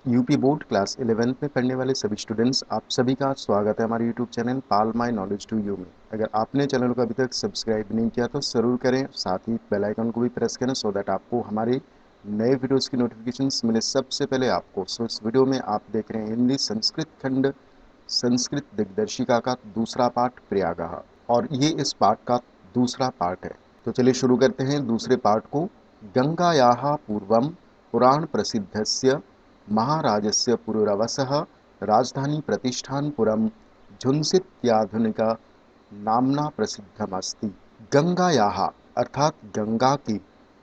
UP board class 11th में पढ़ने वाले सभी स्टूडेंट्स, आप सभी का स्वागत है हमारे YouTube channel pal my knowledge to you में। अगर आपने चैनल को अभी तक सब्सक्राइब नहीं किया तो ज़रूर करें, साथ ही बेल आइकन को भी प्रेस करें सो दैट आपको हमारे नए वीडियोस की नोटिफिकेशंस मिले सबसे पहले आपको। सो इस वीडियो में आप देख रहे हैं हिंदी संस्कृत खंड संस्कृत दिग्दर्शिका का दूसरा पाठ प्रयागः, और ये इस पाठ का दूसरा पार्ट है। तो चलिए शुरू करते हैं दूसरे पार्ट को। गंगायाः पूर्वं पुराण प्रसिद्धस्य महाराजस्य पुरुरवसः राजधानी प्रतिष्ठानपुरं झुंसित्याधुनिका नामना प्रसिद्धमस्ति। गंगायाः अर्थात गंगा के,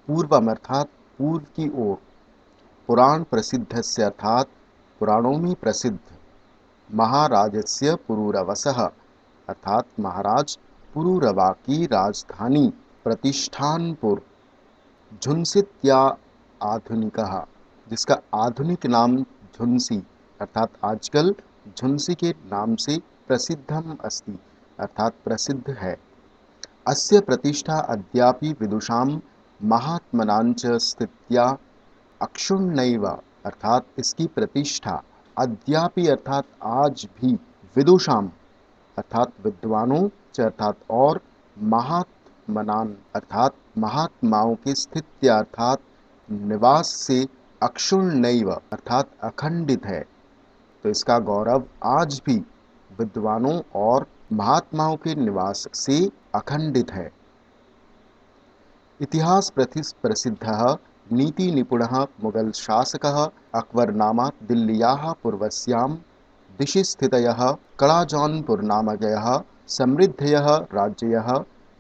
पूर्वम अर्थात पूर्व की ओर, पुराण प्रसिद्धस्य अर्थात पुराणों में प्रसिद्ध, महाराजस्य पुरुरवसः अर्थात महाराज पुरुरवा की राजधानी, प्रतिष्ठानपुर, झुंसित्या आधुनिकः जिसका आधुनिक नाम झुंसी अर्थात आजकल झुंसी के नाम से प्रसिद्धम अस्ति अर्थात प्रसिद्ध है। अस्य प्रतिष्ठा अद्यापि विदुषां महात्मनांच स्थित्या अक्षुण्णैव अर्थात इसकी प्रतिष्ठा अद्यापि अर्थात आज भी, विदुषाम अर्थात विद्वानों च अर्थात और, महात्मनान अर्थात महात्माओं की स्थिति अर्थात निवास से, अक्षुण्णैव अर्थात अखंडित है। तो इसका गौरव आज भी विद्वानों और महात्माओं के निवास से अखंडित है। इतिहास प्रसिद्धः नीति निपुणः मुगल शासकः अकबर नामा दिल्ल्याः पूर्वस्यां दिशि स्थितयः कड़ाजौनपुर नामकयः समृद्धयः राज्ययः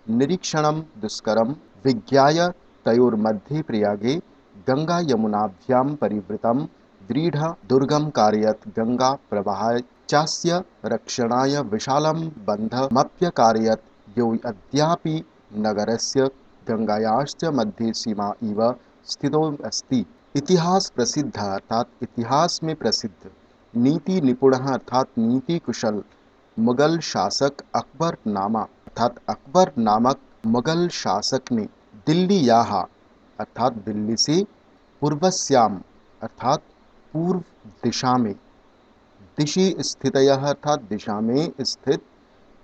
निरीक्षणं दुष्करं विज्ञाय तयोर्मध्ये प्रयागे गंगा यमुनाभ्यां परिवृतं दृढ़ दुर्गम कारयत् गंगा प्रवाहाय चास्य रक्षणाय विशालं बन्धमप्यकारयत् यो अद्यापि नगरस्य गंगायाश्च मध्ये सीमा इव स्थितो अस्ति। इतिहास प्रसिद्ध अर्थात इतिहास में प्रसिद्ध, नीति निपुण अर्थात नीति कुशल, मुगल शासक अकबर नामा अर्थात अकबर नामक मुगल शासक ने, दिल्ली याहा अर्थात दिल्ली से, पूर्वस्याम अर्थात पूर्व दिशा में, दिशि स्थितयः अर्थात दिशा में स्थित,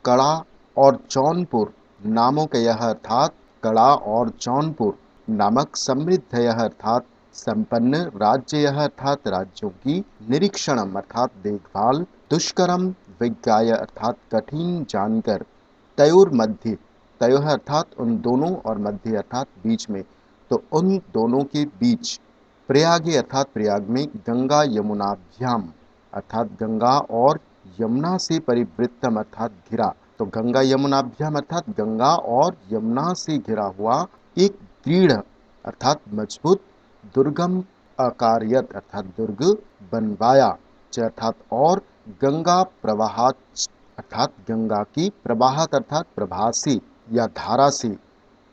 कड़ा और जौनपुर नामकयः अर्थात कड़ा और जौनपुर नामक समृद्धयः अर्थात संपन्न, राज्ययः अर्थात राज्यों की, निरीक्षणम अर्थात देखभाल, दुष्करम विज्ञाय अर्थात कठिन जानकर, तयोर मध्य तयोः अर्थात उन दोनों और मध्य अर्थात बीच में, तो उन दोनों के बीच, प्रयागे अर्थात प्रयाग में, गंगा यमुनाभ्याम अर्थात गंगा और यमुना से परिवृत्तम अर्थात घिरा, तो गंगा यमुनाभ्याम अर्थात गंगा और यमुना से घिरा हुआ एक दृढ़ अर्थात मजबूत, दुर्गम अकार्यत अर्थात दुर्ग बनवाया, च अर्थात और, गंगा प्रवाहात अर्थात गंगा की, प्रवाहत अर्थात प्रभा से या धारा से,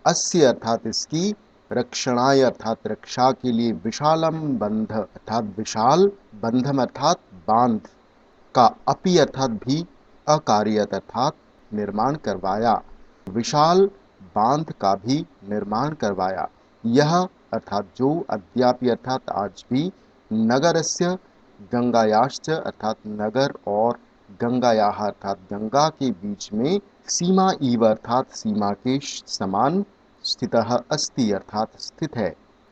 अस्य अर्थात इसकी, रक्षणाय अर्थात रक्षा के लिए, विशालम बंध अर्थात विशाल, बंधम अर्थात बांध का, अपि अर्थात भी, अकार्यत अर्थात निर्माण करवाया, विशाल बांध का भी निर्माण करवाया। यह अर्थात जो, अद्यापि अर्थात आज भी, नगरस्य गंगायाश्च अर्थात नगर और गंगायाः अर्थात गंगा के बीच में, सीमा इव अर्थात सीमा के समान, स्थितः अस्ति अर्थात स्थित है।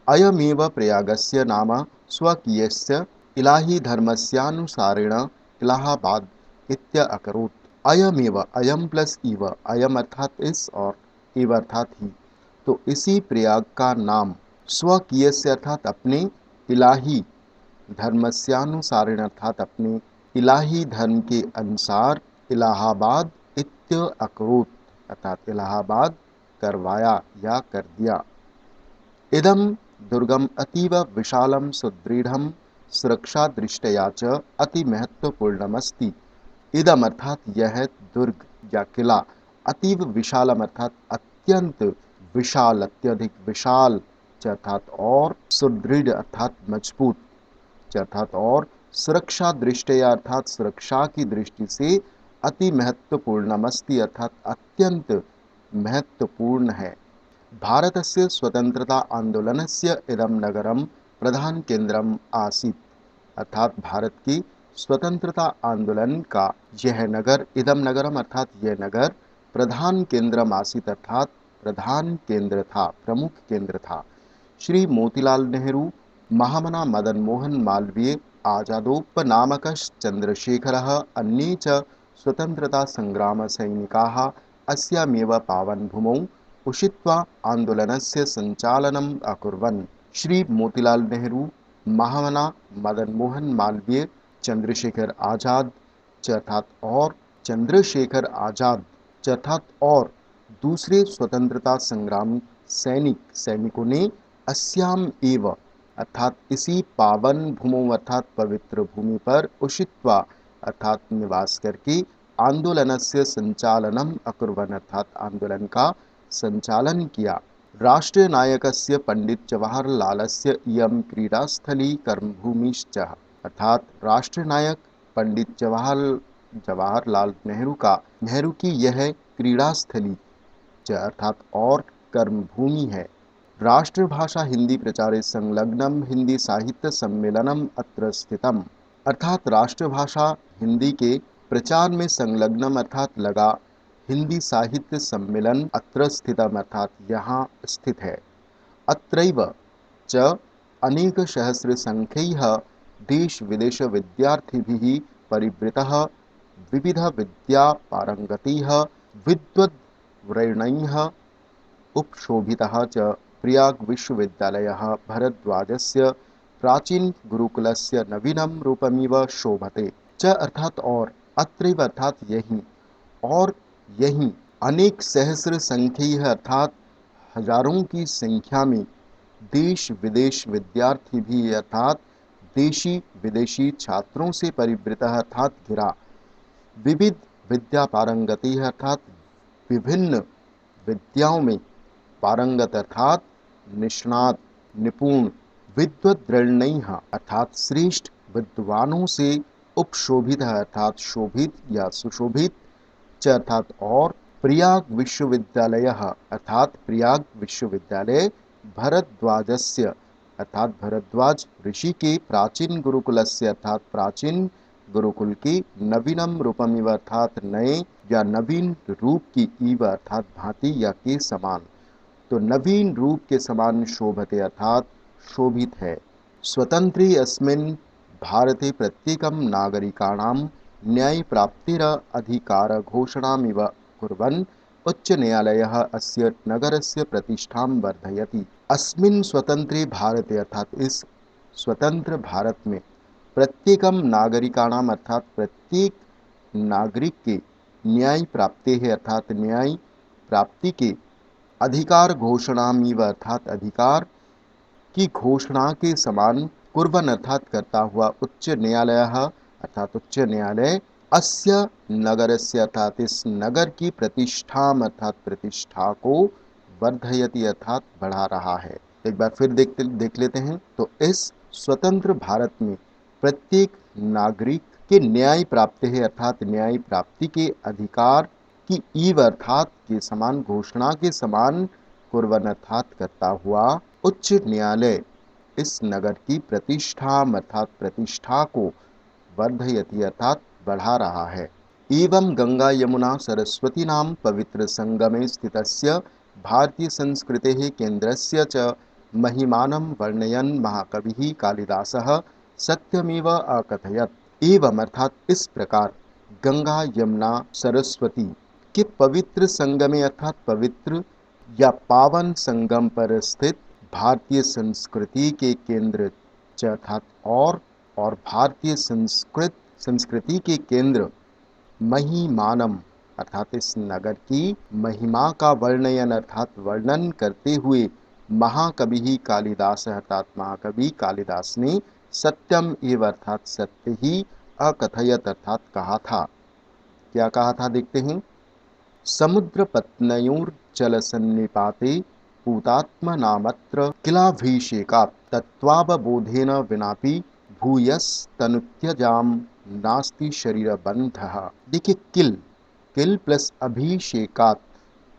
अयमेव प्रयागस्य नाम स्वकीयस्य इलाही धर्मस्यानुसारेण इलाहाबाद इत्य अकरोत्। अयमेव अयम प्लस इव, अयम अर्थात इस और इव अर्थात ही, तो इसी प्रयाग का नाम, स्वकीयस्य अर्थात अपने, इलाही धर्मस्यानुसारेण अर्थात अपने इलाही धर्म के अनुसार, इलाहाबाद इत्य अकरोत् अर्थात इलाहाबाद करवाया या कर दिया। इदम दुर्गम अतीव विशालम सुदृढ़ सुरक्षा दृष्टया च अति महत्वपूर्णमस्ति। इदम अर्थात यह दुर्ग या किला, अतीव विशालम अर्थात अत्यंत विशाल, अत्यधिक विशाल, च अर्थात और, सुदृढ़ अर्थात मजबूत, च अर्थात और, सुरक्षा दृष्टया अर्थात सुरक्षा की दृष्टि से, अति महत्वपूर्णमस्ति अर्थात अत्यंत महत्वपूर्ण है। भारतस्य स्वतंत्रता आंदोलनस्य इदं नगरं प्रधान केंद्रम आसीत्। अर्थात भारत की स्वतंत्रता आंदोलन का यह नगर, इदम नगरम अर्थात यह नगर, प्रधान केंद्रम आसीत अर्थात प्रधान केंद्र था, प्रमुख केंद्र था। श्री मोतीलाल नेहरू, महामना मदन मोहन मालवीय, आजादोपनामकश्चन्द्रशेखरः अन्ये च स्वतन्त्रतासङ्ग्रामसैनिकाः अस्यामेव पावनभूमौ उषित्वा आन्दोलनस्य सञ्चालनम् अकुर्वन्। श्री मोतीलाल नेहरू, महामना मदन मोहन मालवीय, चंद्रशेखर आजाद अर्थात और चंद्रशेखर आजाद अर्थात और दूसरे स्वतंत्रता संग्राम सैनिकों ने अस्याम एव अर्थात इसी पावन भूमि अर्थात पवित्र भूमि पर उषित्वा अर्थात निवास करके आंदोलनस्य संचालनम अकुर्वन् अर्थात आंदोलन का संचालन किया। राष्ट्रीय नायकस्य पंडित जवाहरलालस्य इयं क्रीडास्थली कर्मभूमिश्च अर्थात राष्ट्रीय नायक पंडित जवाहरलाल नेहरू की यह क्रीडास्थली अर्थात और कर्मभूमि है। राष्ट्रभाषा हिंदी प्रचारे संलग्नम हिंदी साहित्य सम्मेलनम अत्र स्थितम अर्थात राष्ट्रभाषा हिंदी के प्रचार में संलग्नम अर्थात लगा हिंदी साहित्य सम्मेलन अत्र स्थितम अर्थात यहाँ स्थित है। अत्रैव च अनेक सहस्र संख्यैः देश विदेश विद्यार्थिभिः परिवृतः विविध विद्या पारंगतैः विद्वद्वरेण्यैः उपशोभितः च प्रयाग विश्वविद्यालयः भरद्वाजस्य प्राचीन गुरुकुलस्य नवीनम रूपमिव शोभते च अर्थात और अत्रैव अर्थात यही और यही अनेक सहस्र संख्यैः अर्थात हजारों की संख्या में देश विदेश विद्यार्थी भी अर्थात देशी विदेशी छात्रों से परिवृतः अर्थात घिरा विविध विद्या पारंगति अर्थात विभिन्न विद्याओं में पारंगत अर्थात निष्णात निपुण विद्वद्वरेण्यैः अर्थात श्रेष्ठ विद्वानों से उपशोभित अर्थात शोभित या सुशोभित च अर्थात और प्रयाग विश्वविद्यालय अर्थात प्रयाग विश्वविद्यालय भरद्वाजस्य अर्थात भरद्वाज ऋषि के प्राचीन गुरुकुलस्य अर्थात प्राचीन गुरुकुल की नवीनम रूपमिव अर्थात नए या नवीन रूप की इव अर्थात भांति या के समान, तो नवीन रूप के समान शोभते अर्थात शोभित है। स्वतंत्री अस्मिन् भारते प्रत्येकं नागरिकाणां न्याय प्राप्तिर अधिकार घोषणामिव कुर्वन् उच्च न्यायालयः अस्य नगरस्य प्रतिष्ठां वर्धयति। अस्मिन् स्वतंत्रे भारते अर्थात इस स्वतंत्र भारत में प्रत्येकम नागरिकाणाम अर्थात प्रत्येक नागरिक के न्याय प्राप्ति है अर्थात न्याय प्राप्ति के अधिकार घोषणामिव अर्थात अधिकार की घोषणा के समान कुर्बन अर्थात करता हुआ उच्च न्यायालय अर्थात उच्च न्यायालय अस्य नगरस्य अर्थात इस नगर की प्रतिष्ठा अर्थात प्रतिष्ठा को वर्धयति अर्थात बढ़ा रहा है। एक बार फिर देख लेते हैं। तो इस स्वतंत्र भारत में प्रत्येक नागरिक के न्याय प्राप्ति है अर्थात न्याय प्राप्ति के अधिकार की ईव अर्थात के समान घोषणा के समान कुर्बन अर्थात करता हुआ उच्च न्यायालय इस नगर की प्रतिष्ठा अर्थात प्रतिष्ठा को वर्धयति अर्थात बढ़ा रहा है। एवं गंगा यमुना सरस्वती नाम पवित्र संगमे स्थितस्य भारतीय संस्कृतेः केन्द्रस्य च महिमानं वर्णयन् महाकविः कालिदासः सत्यमेव अकथयत्। एवं अर्थात इस प्रकार गंगा यमुना सरस्वती के पवित्र संगमे अर्थात पवित्र या पावन संगम पर स्थित भारतीय संस्कृति के केंद्र च अर्थात और भारतीय संस्कृति के केंद्र महिमानम अर्थात इस नगर की महिमा का वर्णयन अर्थात वर्णन करते हुए महाकवि कालिदास अर्थात महाकवि कालिदास ने सत्यम एव अर्थात सत्य ही अकथयत अर्थात कहा था। क्या कहा था देखते हैं। समुद्र पत्नयोर जल सन्निपाते पूतात्मनामत्र किलाभिषेकात् तत्त्वावबोधेन विनापि भूयस्तनुत्यजाम नास्ति शरीर बंधः। देखिए किल प्लस अभिषेकात्,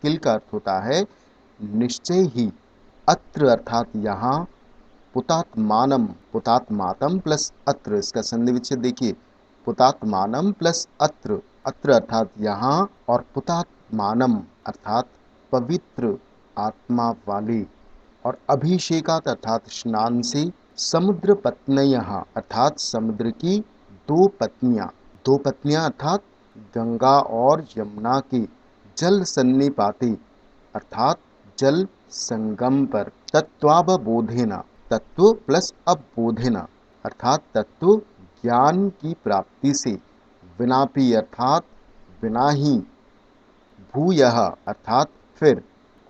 किल का अर्थ होता है निश्चय ही, अत्र अर्थात यहाँ, पुतात्मानम, पुतात्मातम प्लस अत्र, इसका संधि विच्छेद देखिए, पुतात्मानम प्लस अत्र, अत्र अर्थात यहाँ, और पुतात्मानम अर्थात पवित्र आत्मा वाले, और अभिषेकात अर्थात स्नान से, समुद्र पत्न्यः अर्थात समुद्र की दो पत्नियां, दो पत्नियां अर्थात गंगा और यमुना के जल सन्निपाते अर्थात जल संगम पर, तत्वावबोधेना, तत्व प्लस अवबोधेना अर्थात तत्व ज्ञान की प्राप्ति से, विनापि अर्थात बिना ही, भूयः अर्थात फिर,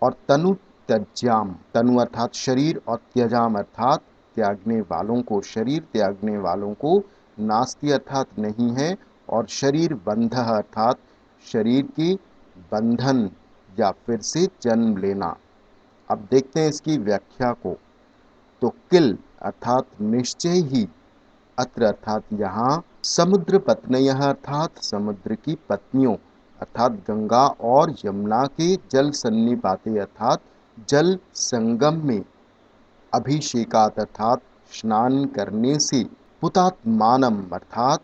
और तनु त्यज्याम, तनु अर्थात शरीर, और त्यजाम अर्थात त्यागने वालों को, शरीर त्यागने वालों को, नास्ति अर्थात नहीं है, और शरीर बंधः अर्थात शरीर की बंधन या फिर से जन्म लेना। अब देखते हैं इसकी व्याख्या को। तो किल अर्थात निश्चय ही, अत्र अर्थात यहाँ, समुद्र पत्न्यः अर्थात समुद्र की पत्नियों अर्थात गंगा और यमुना के जल सन्निपाते अर्थात जल संगम में, अभिषेकात अर्थात स्नान करने से, पुतात्मानम अर्थात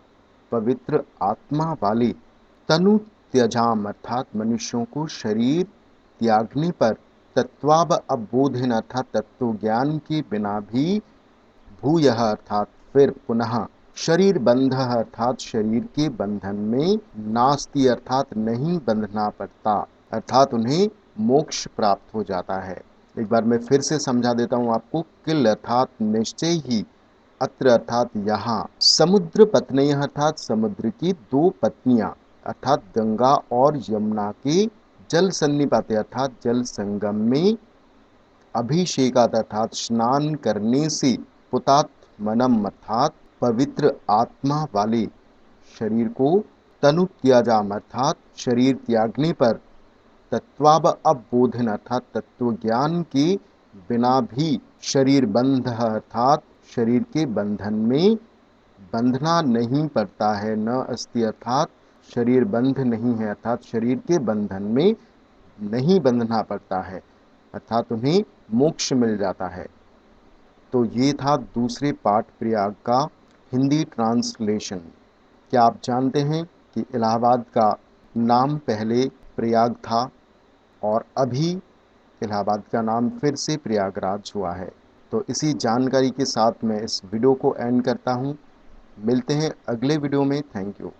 पवित्र आत्मा वाले, तनु त्यजाम अर्थात मनुष्यों को शरीर त्यागने पर, तत्वाब अवबोधन अर्थात तत्व ज्ञान के बिना भी, भूयः अर्थात फिर पुनः, शरीर बंधः अर्थात शरीर के बंधन में, नास्ति अर्थात नहीं बंधना पड़ता, अर्थात उन्हें मोक्ष प्राप्त हो जाता है। एक बार मैं फिर से समझा देता हूँ आपको। किल अर्थात निश्चय ही, अत्र अर्थात यहाँ, समुद्र पत्न्यः अर्थात समुद्र की दो पत्नियां अर्थात गंगा और यमुना के जल सन्निपाते अर्थात जल संगम में, अभिषेकात अर्थात स्नान करने से, पुतात्मनम अर्थात पवित्र आत्मा वाले शरीर को, तनु त्याजाम अर्थात शरीर त्यागने पर, तत्वाब अवबोधन अर्थात तत्व ज्ञान के बिना भी, शरीर बंध अर्थात शरीर के बंधन में बंधना नहीं पड़ता है, न अस्ति अर्थात शरीर बंध नहीं है अर्थात शरीर के बंधन में नहीं बंधना पड़ता है, अर्थात उन्हें मोक्ष मिल जाता है। तो ये था दूसरे पाठ प्रयाग का हिंदी ट्रांसलेशन। क्या आप जानते हैं कि इलाहाबाद का नाम पहले प्रयाग था और अभी इलाहाबाद का नाम फिर से प्रयागराज हुआ है। तो इसी जानकारी के साथ मैं इस वीडियो को एंड करता हूँ। मिलते हैं अगले वीडियो में। Thank you.